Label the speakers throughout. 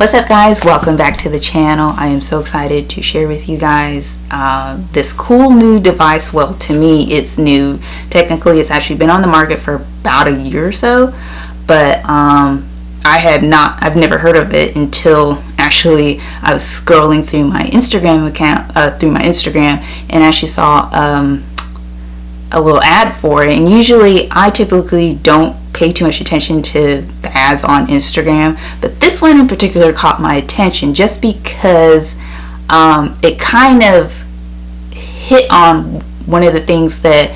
Speaker 1: What's up, guys? Welcome back to the channel. I am so excited to share with you guys this cool new device. Well, to me it's new. Technically it's actually been on the market for about a year or so, but I've never heard of it until actually I was scrolling through my Instagram account, and actually saw a little ad for it. And usually I typically don't pay too much attention to the ads on Instagram, but this one in particular caught my attention just because it kind of hit on one of the things that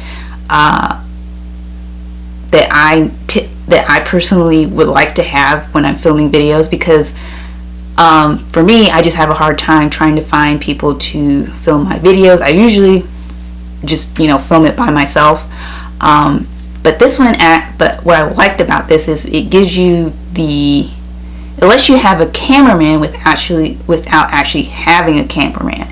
Speaker 1: I personally would like to have when I'm filming videos, because for me, I just have a hard time trying to find people to film my videos. I usually just film it by myself, but this one but what I liked about this is it gives you it lets you have a cameraman without actually having a cameraman.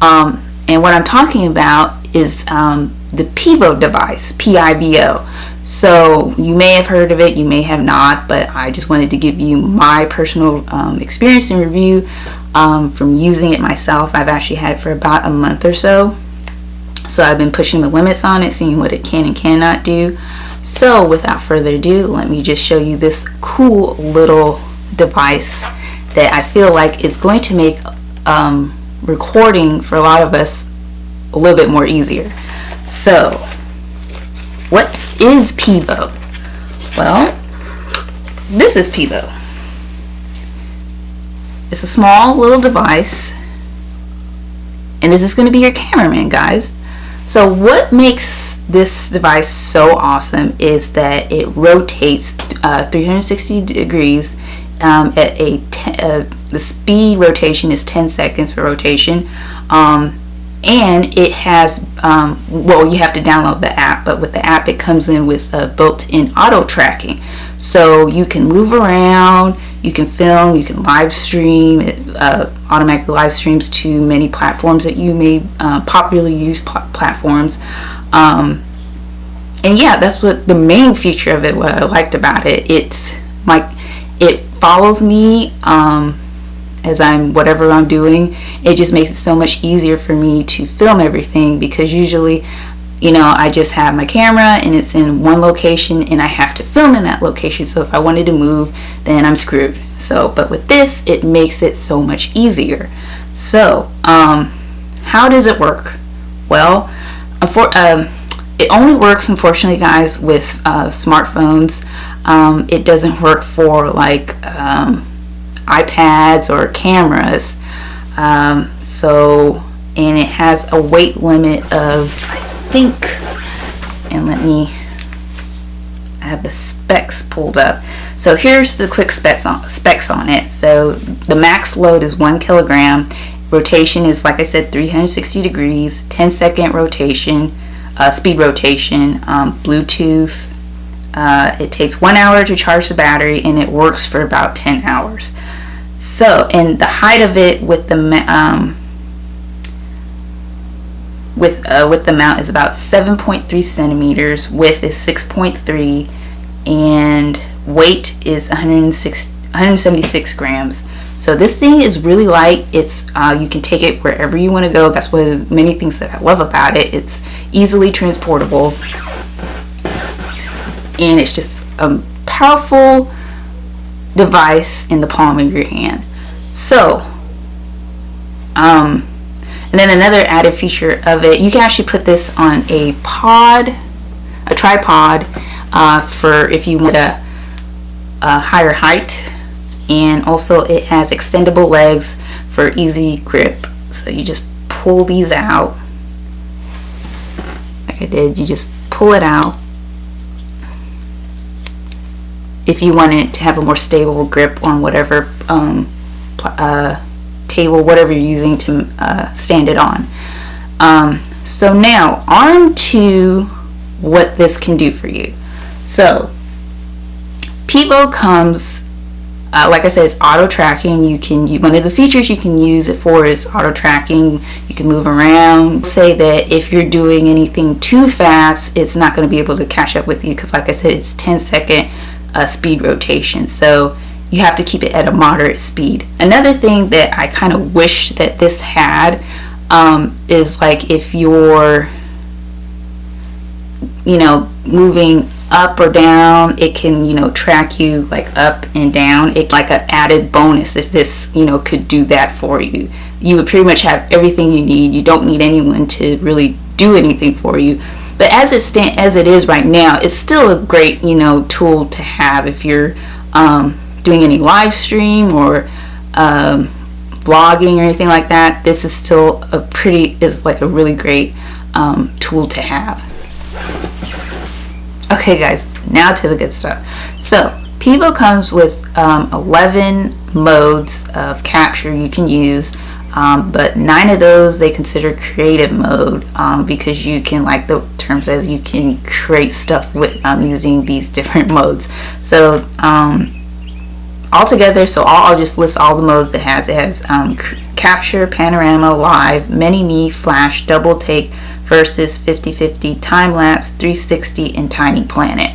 Speaker 1: And what I'm talking about is the Pivo device, Pivo. So you may have heard of it, you may have not, but I just wanted to give you my personal experience and review from using it myself. I've actually had it for about a month or so. So I've been pushing the limits on it, seeing what it can and cannot do. So without further ado, let me just show you this cool little device that I feel like is going to make recording for a lot of us a little bit more easier. So what is Pivo? Well, this is Pivo. It's a small little device, and this is going to be your cameraman, guys. So what makes this device so awesome is that it rotates 360 degrees at the speed rotation is 10 seconds per rotation, and it has well, you have to download the app, but with the app it comes in with built-in auto tracking, so you can move around, you can film, you can live stream. It automatically live streams to many platforms that you may popularly use platforms. And yeah, that's what the main feature of it, what I liked about it. It follows me as whatever I'm doing. It just makes it so much easier for me to film everything, because usually I just have my camera and it's in one location and I have to film in that location. So if I wanted to move, then I'm screwed. But with this, it makes it so much easier. So how does it work? Well, it only works, unfortunately, guys, with smartphones. It doesn't work for like iPads or cameras. And it has a weight limit of, I have the specs pulled up. So here's the quick specs on it. So the max load is 1 kilogram. Rotation is, like I said, 360 degrees, 10-second rotation, speed rotation, Bluetooth. It takes 1 hour to charge the battery, and it works for about 10 hours. So, and the height of it with the mount is about 7.3 centimeters. Width is 6.3, and weight is 176 grams. So this thing is really light. It's you can take it wherever you want to go. That's one of the many things that I love about it. It's easily transportable, and it's just a powerful device in the palm of your hand. So and then another added feature of it, you can actually put this on a tripod for if you want a higher height. And also it has extendable legs for easy grip. So you just pull these out like I did. You just pull it out if you want it to have a more stable grip on whatever table, whatever you're using to stand it on. So now on to what this can do for you. So Pivo comes, like I said, it's auto tracking. One of the features you can use it for is auto tracking. You can move around. Say that if you're doing anything too fast, it's not going to be able to catch up with you, because like I said, it's 10-second speed rotation. So you have to keep it at a moderate speed. Another thing that I kind of wish that this had is like if you're, moving up or down, it can, track you like up and down. It's like an added bonus if this, could do that for you. You would pretty much have everything you need. You don't need anyone to really do anything for you. But as it is right now, it's still a great, tool to have if you're doing any live stream or vlogging or anything like that. This is still like a really great tool to have. Okay guys, now to the good stuff. So Pivo comes with 11 modes of capture you can use, but 9 of those they consider creative mode, because you can, like the term says, you can create stuff with using these different modes. So altogether, so I'll just list all the modes it has. It has capture, panorama, live, mini-me, flash, double take, versus, 50-50, time-lapse, 360, and tiny planet.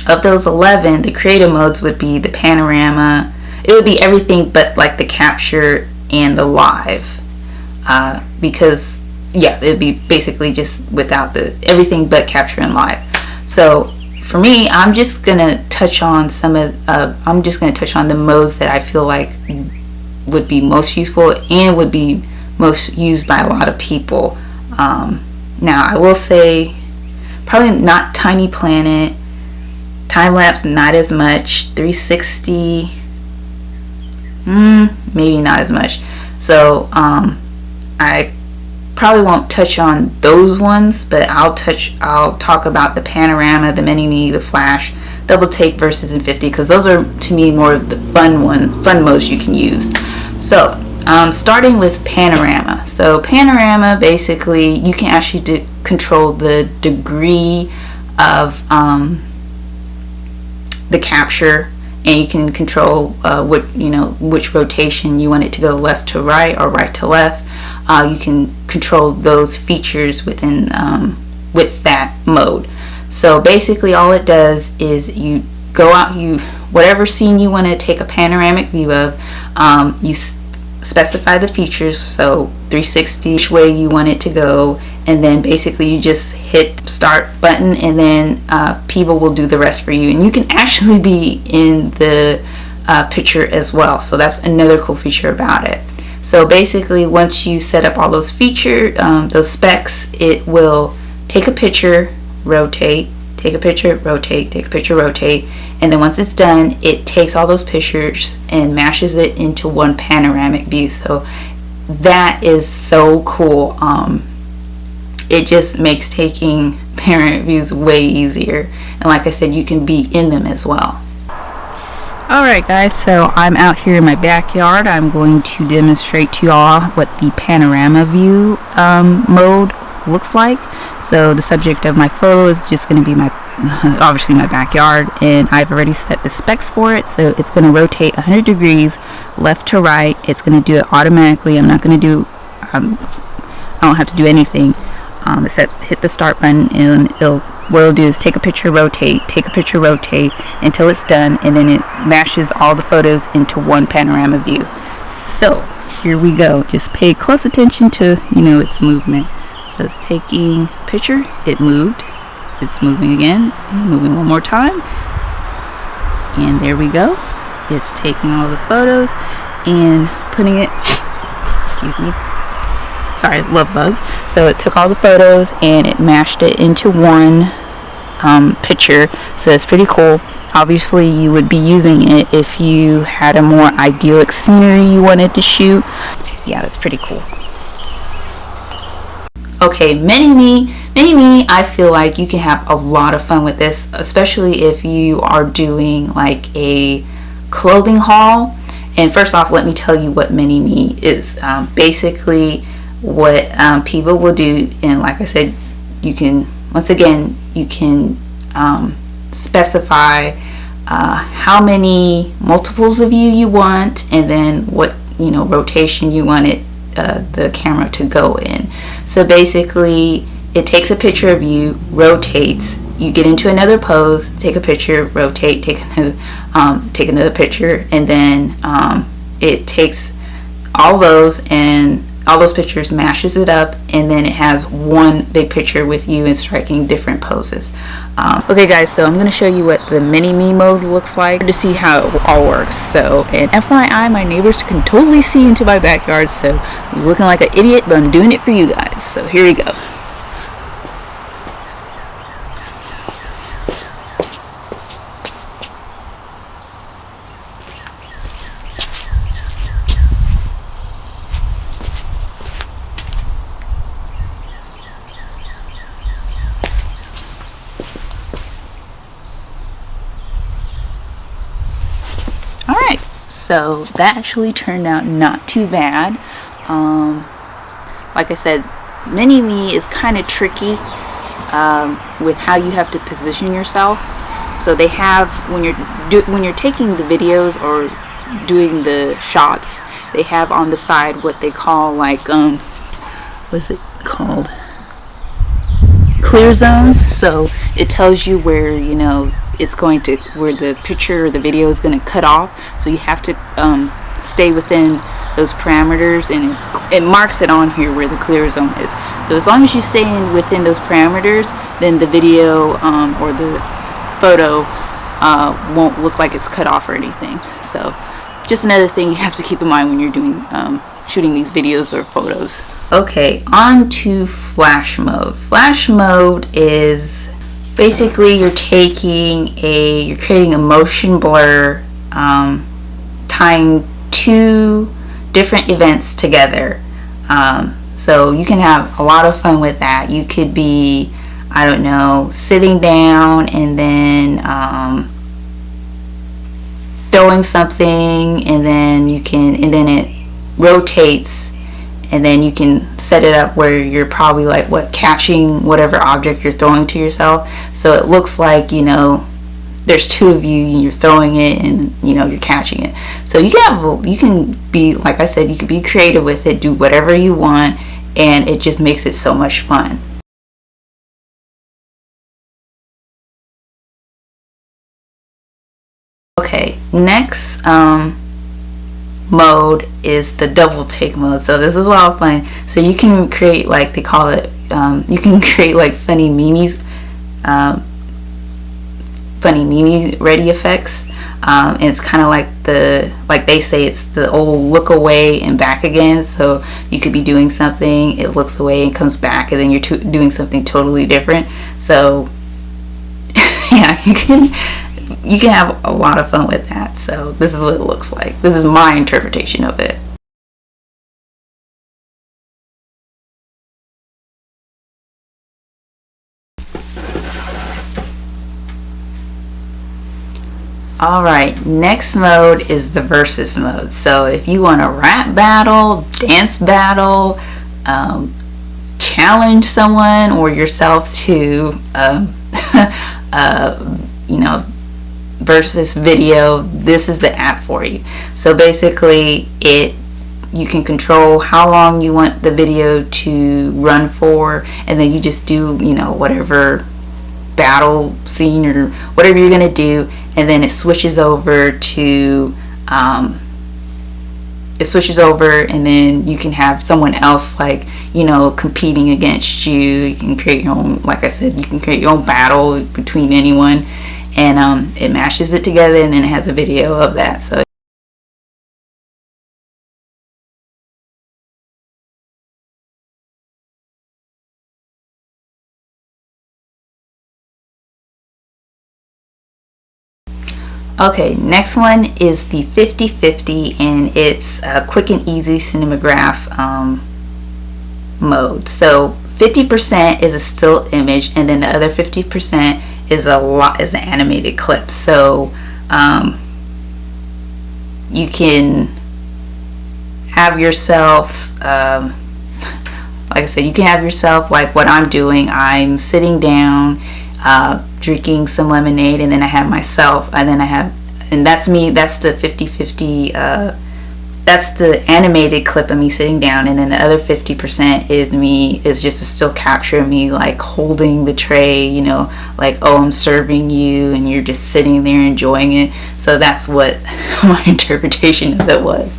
Speaker 1: Of those 11, the creative modes would be the panorama. It would be everything but like the capture and the live, because it would be basically just without everything but capture and live. So for me, I'm just gonna touch on the modes that I feel like would be most useful and would be most used by a lot of people. Now I will say probably not tiny planet, time lapse not as much, 360 maybe not as much. So I probably won't touch on those ones, but I'll talk about the panorama, the mini-me, the flash, double take, versus, and 50, because those are to me more of the fun modes you can use. So starting with panorama. So panorama, basically you can actually control the degree of the capture, and you can control which rotation you want it to go, left to right or right to left. You can control those features within with that mode. So basically all it does is you go out, whatever scene you want to take a panoramic view of, you specify the features, so 360, which way you want it to go, and then basically you just hit start button, and then Pivo will do the rest for you, and you can actually be in the picture as well. So that's another cool feature about it. So basically once you set up all those those specs, it will take a picture, rotate, take a picture, rotate, take a picture, rotate, and then once it's done, it takes all those pictures and mashes it into one panoramic view. So that is so cool. It just makes taking panoramic views way easier, and like I said, you can be in them as well. Alright guys, so I'm out here in my backyard. I'm going to demonstrate to y'all what the panorama view mode looks like. So the subject of my photo is just going to be obviously my backyard, and I've already set the specs for it. So it's going to rotate 100 degrees left to right. It's going to do it automatically. I'm not going to do I don't have to do anything except hit the start button, and what it'll do is take a picture, rotate, take a picture, rotate until it's done, and then it mashes all the photos into one panorama view. So here we go. Just pay close attention to its movement. So it's taking a picture, it moved, it's moving again, and moving one more time, and there we go. It's taking all the photos and putting it, excuse me, sorry, love bug. So it took all the photos and it mashed it into one picture. So it's pretty cool. Obviously you would be using it if you had a more idyllic scenery you wanted to shoot. Yeah, that's pretty cool. Okay, mini-me, I feel like you can have a lot of fun with this, especially if you are doing like a clothing haul. And first off, let me tell you what mini-me is. Basically what Pivo will do, and like I said, you can specify how many multiples of you want, and then what rotation you want it the camera to go in. So basically it takes a picture of you, rotates, you get into another pose, take a picture, rotate, take another picture, and then it takes all those pictures, mashes it up, and then it has one big picture with you in striking different poses. Okay guys, so I'm going to show you what the mini me mode looks like to see how it all works. So, and FYI, my neighbors can totally see into my backyard, so I'm looking like an idiot, but I'm doing it for you guys. So here we go. Alright, so that actually turned out not too bad. Like I said, mini me is kind of tricky with how you have to position yourself. So they have, when you're taking the videos or doing the shots, they have on the side what they call like what's it called? Clear zone. So it tells you where, you know, it's going to, where the picture or the video is going to cut off, so you have to stay within those parameters, and it marks it on here where the clear zone is. So as long as you stay within those parameters, then the video or the photo won't look like it's cut off or anything. So just another thing you have to keep in mind when you're doing shooting these videos or photos. Okay, on to flash mode. Flash mode is basically you're creating a motion blur, tying two different events together. So you can have a lot of fun with that. You could be, I don't know, sitting down and then throwing something, and then it rotates, and then you can set it up where you're probably like catching whatever object you're throwing to yourself. So it looks like, you know, there's two of you and you're throwing it, and you know, you're catching it. So you can be, like I said, you can be creative with it, do whatever you want, and it just makes it so much fun. Okay, next mode is the double take mode. So this is a lot of fun. So you can create, like they call it, you can create like funny memes ready effects, and it's kind of like like they say, it's the old look away and back again. So you could be doing something, it looks away and comes back, and then you're doing something totally different. So yeah, you can have a lot of fun with that. So this is what it looks like. This is my interpretation of it. Alright, next mode is the versus mode. So if you want a rap battle, dance battle, challenge someone or yourself to you know, versus video, this is the app for you. So basically you can control how long you want the video to run for, and then you just do, you know, whatever battle scene or whatever you're gonna do, and then it switches over to and then you can have someone else, like, you know, competing against you. You can create your own, like I said, you can create your own battle between anyone, and it mashes it together, and then it has a video of that. So okay, next one is the 50-50, and it's a quick and easy cinematograph mode. So 50% is a still image, and then the other 50% is an animated clip. So you can have yourself, like I said, you can have yourself like what I'm doing. I'm sitting down, drinking some lemonade, and then I have myself, and that's me. That's the 50-50 that's the animated clip of me sitting down, and then the other 50% is just a still capture of me like holding the tray, you know, like, oh, I'm serving you and you're just sitting there enjoying it. So that's what my interpretation of it was.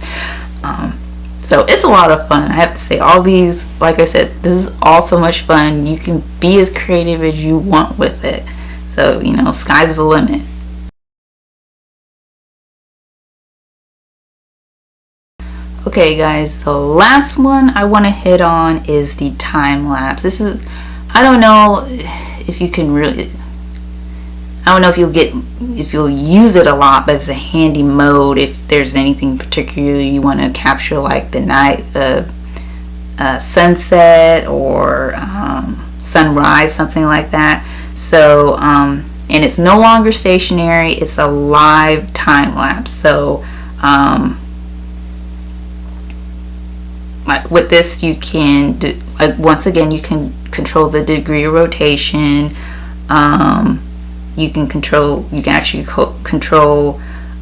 Speaker 1: So it's a lot of fun. I have to say, all these, like I said, this is all so much fun. You can be as creative as you want with it. So, you know, sky's the limit. Okay guys, the last one I want to hit on is the time lapse. This is, I don't know if you can really, I don't know if you'll use it a lot, but it's a handy mode if there's anything particularly you want to capture, like the night, sunset or sunrise, something like that. So and it's no longer stationary, it's a live time lapse. So with this you can do, once again, you can control the degree of rotation. You can actually control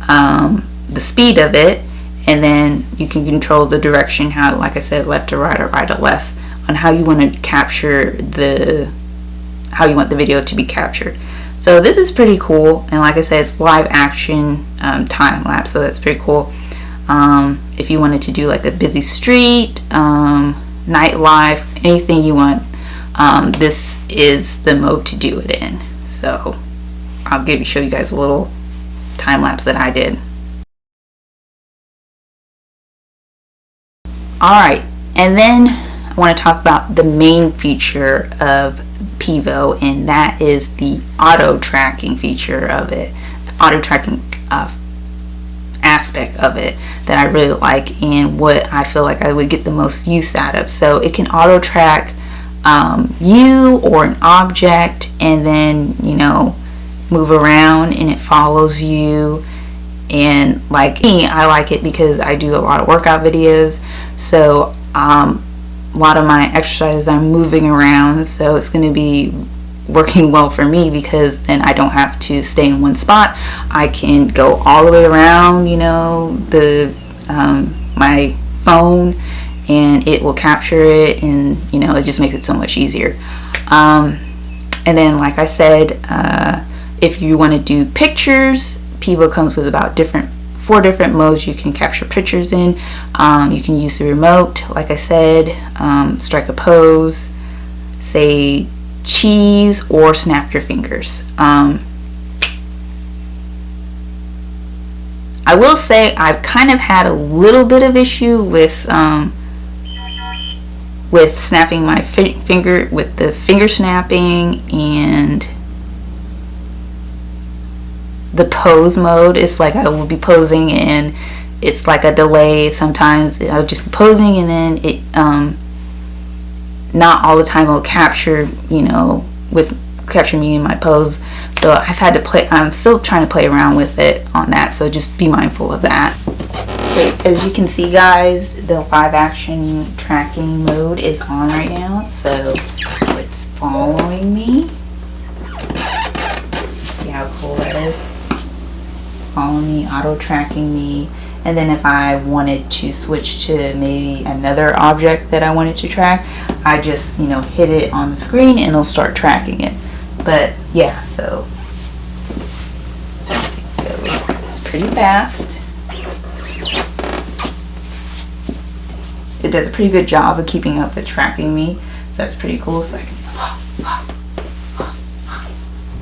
Speaker 1: the speed of it, and then you can control the direction, how, like I said, left to right or right to left, on how you want to capture how you want the video to be captured. So this is pretty cool, and like I said, it's live action time lapse, so that's pretty cool. If you wanted to do like a busy street, nightlife, anything you want, this is the mode to do it in. So I'll show you guys a little time lapse that I did. Alright, and then I want to talk about the main feature of Pivo, and that is the auto tracking feature of it, the auto tracking aspect of it that I really like, and what I feel like I would get the most use out of. So it can auto track you or an object, and then, you know, move around, and it follows you. And like me, I like it because I do a lot of workout videos, so a lot of my exercises I'm moving around, so it's going to be working well for me, because then I don't have to stay in one spot. I can go all the way around, you know, my phone, and it will capture it, and you know, it just makes it so much easier. And then, like I said, if you want to do pictures, Pivo comes with about 4 different modes you can capture pictures in. You can use the remote, like I said, strike a pose, say cheese, or snap your fingers. I will say I've kind of had a little bit of issue with snapping my finger, with the finger snapping and the pose mode. It's like I will be posing and it's like a delay. Sometimes I'll just be posing and then it not all the time will capture, you know, capture me in my pose. So I've had to play, I'm still trying to play around with it on that, so just be mindful of that. Okay, as you can see guys, the live action tracking mode is on right now, so it's following me. See how cool that is? It's following me, auto tracking me. And then if I wanted to switch to maybe another object that I wanted to track, I just, you know, hit it on the screen and it'll start tracking it. But yeah, so it's pretty fast. It does a pretty good job of keeping up with tracking me, so that's pretty cool. So I can,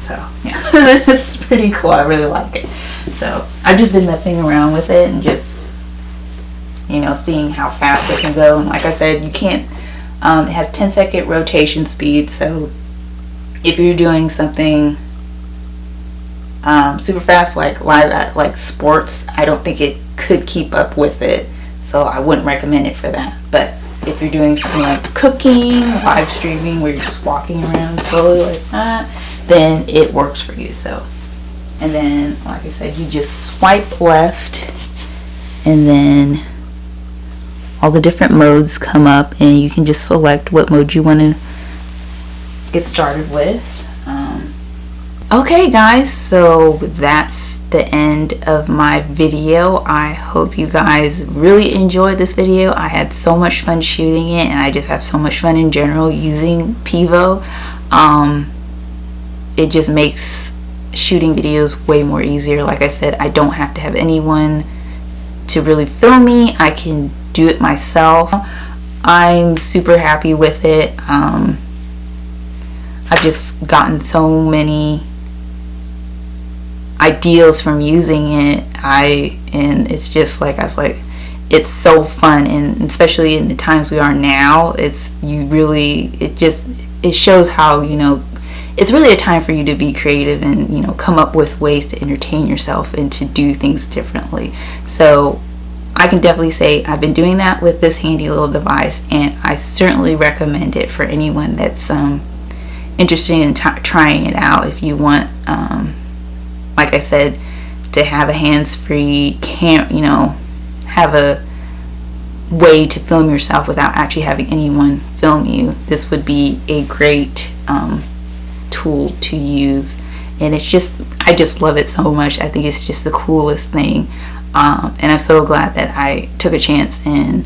Speaker 1: so yeah, it's pretty cool. I really like it. So I've just been messing around with it and just, you know, seeing how fast it can go. And like I said, you can't, it has 10-second rotation speed, so if you're doing something super fast, like like sports, I don't think it could keep up with it, so I wouldn't recommend it for that. But if you're doing something like cooking, live streaming, where you're just walking around slowly like that, then it works for you. So, and then like I said, you just swipe left and then all the different modes come up, and you can just select what mode you want to get started with. Okay guys, so that's the end of my video. I hope you guys really enjoyed this video. I had so much fun shooting it, and I just have so much fun in general using Pivo. It just makes shooting videos way more easier. Like I said, I don't have to have anyone to really film me. I can do it myself. I'm super happy with it. I've just gotten so many ideas from using it. And it's just like, I was like, it's so fun, and especially in the times we are now, it shows how, you know, it's really a time for you to be creative and, you know, come up with ways to entertain yourself and to do things differently. So I can definitely say I've been doing that with this handy little device, and I certainly recommend it for anyone that's interested in trying it out. If you want, like I said, to have a hands-free have a way to film yourself without actually having anyone film you, this would be a great tool to use. And I just love it so much. I think it's just the coolest thing, and I'm so glad that I took a chance and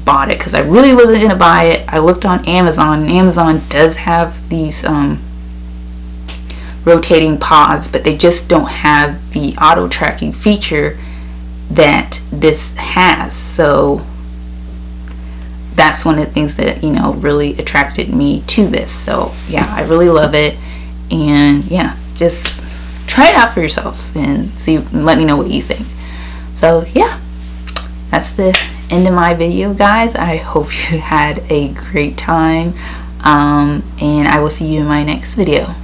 Speaker 1: bought it, because I really wasn't gonna buy it. I looked on Amazon, and Amazon does have these rotating pods, but they just don't have the auto tracking feature that this has. So that's one of the things that, you know, really attracted me to this. So yeah, I really love it, and yeah, just try it out for yourselves and let me know what you think. So yeah, that's the end of my video, guys. I hope you had a great time, and I will see you in my next video.